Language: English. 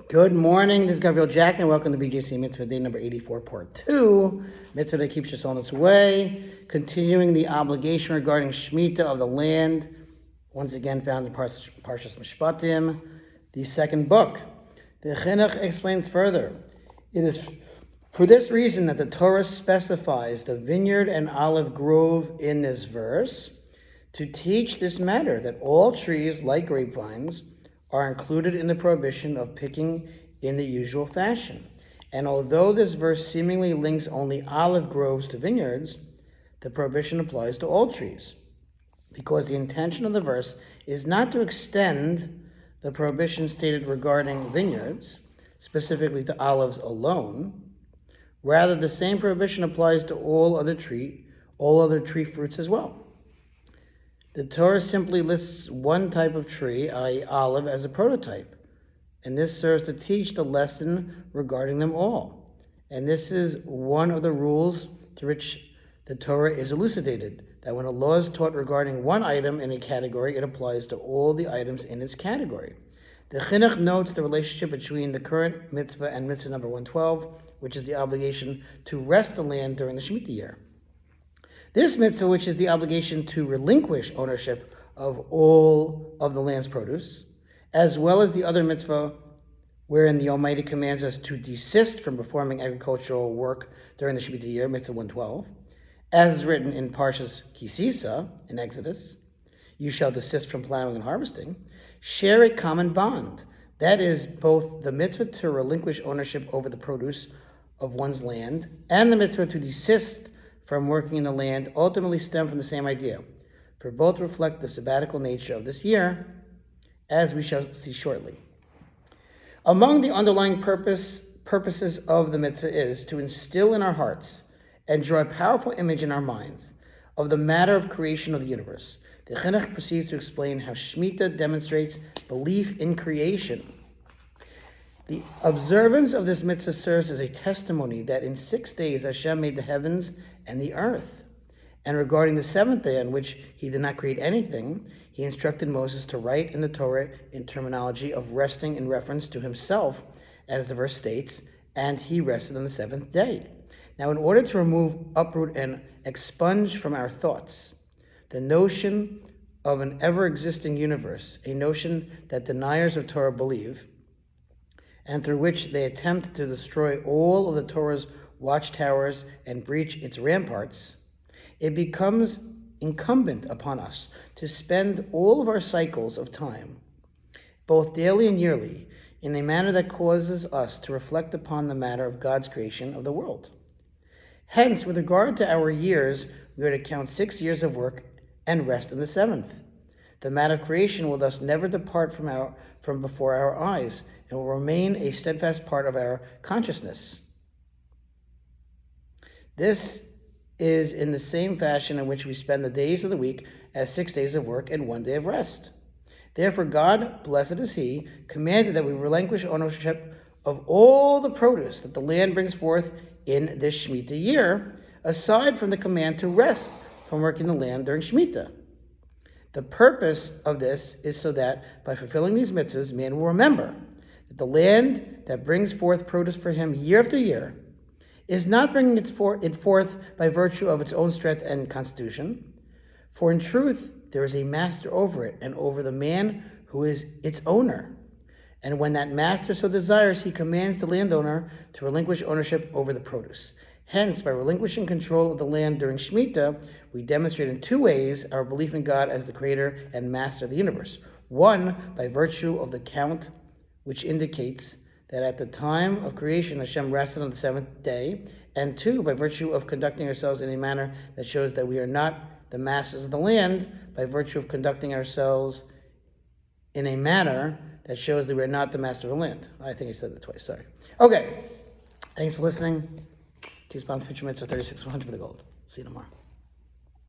Good morning, this is Gabriel Jack, and welcome to BJC Mitzvah Day number 84, part 2. Mitzvah that keeps us on its way, continuing the obligation regarding Shemittah of the land, once again found in Parshas Mishpatim, the second book. The Chinuch explains further, it is for this reason that the Torah specifies the vineyard and olive grove in this verse, to teach this matter, that all trees, like grapevines, are included in the prohibition of picking in the usual fashion. And although this verse seemingly links only olive groves to vineyards, the prohibition applies to all trees, because the intention of the verse is not to extend the prohibition stated regarding vineyards, specifically to olives alone. Rather, the same prohibition applies to all other tree fruits as well. The Torah simply lists one type of tree, i.e. olive, as a prototype, and this serves to teach the lesson regarding them all. And this is one of the rules to which the Torah is elucidated, that when a law is taught regarding one item in a category, it applies to all the items in its category. The Chinuch notes the relationship between the current mitzvah and mitzvah number 112, which is the obligation to rest the land during the Shemittah year. This mitzvah, which is the obligation to relinquish ownership of all of the land's produce, as well as the other mitzvah wherein the Almighty commands us to desist from performing agricultural work during the Shemitah year, mitzvah 112, as is written in Parshas Kisisa in Exodus, you shall desist from plowing and harvesting, share a common bond. That is both the mitzvah to relinquish ownership over the produce of one's land and the mitzvah to desist from working in the land ultimately stem from the same idea, for both reflect the sabbatical nature of this year, as we shall see shortly. Among the underlying purposes of the mitzvah is to instill in our hearts and draw a powerful image in our minds of the matter of creation of the universe. The Chinuch proceeds to explain how Shemitah demonstrates belief in creation. The observance of this mitzvah serves as a testimony that in 6 days Hashem made the heavens and the earth. And regarding the seventh day, on which he did not create anything, he instructed Moses to write in the Torah in terminology of resting in reference to himself, as the verse states, and he rested on the seventh day. Now, in order to remove, uproot, and expunge from our thoughts the notion of an ever-existing universe, a notion that deniers of Torah believe, and through which they attempt to destroy all of the Torah's watchtowers and breach its ramparts, it becomes incumbent upon us to spend all of our cycles of time, both daily and yearly, in a manner that causes us to reflect upon the matter of God's creation of the world. Hence, with regard to our years, we are to count 6 years of work and rest in the seventh. The matter of creation will thus never depart from before our eyes, and will remain a steadfast part of our consciousness. This is in the same fashion in which we spend the days of the week as 6 days of work and 1 day of rest. Therefore, God, blessed is He, commanded that we relinquish ownership of all the produce that the land brings forth in this Shemitah year, aside from the command to rest from working the land during Shemitah. The purpose of this is so that by fulfilling these mitzvahs, man will remember that the land that brings forth produce for him year after year is not bringing it forth by virtue of its own strength and constitution, for in truth there is a master over it and over the man who is its owner. And when that master so desires, he commands the landowner to relinquish ownership over the produce. Hence, by relinquishing control of the land during Shemitah, we demonstrate in 2 ways our belief in God as the creator and master of the universe. 1, by virtue of the count, which indicates that at the time of creation, Hashem rested on the seventh day, and 2, by virtue of conducting ourselves in a manner that shows that we are not the masters of the land, by virtue of conducting ourselves in a manner that shows that we are not the master of the land. I think I said that twice, sorry. Okay, thanks for listening. T-Sponsor Future Mitzvah 36-100 for the gold. See you tomorrow.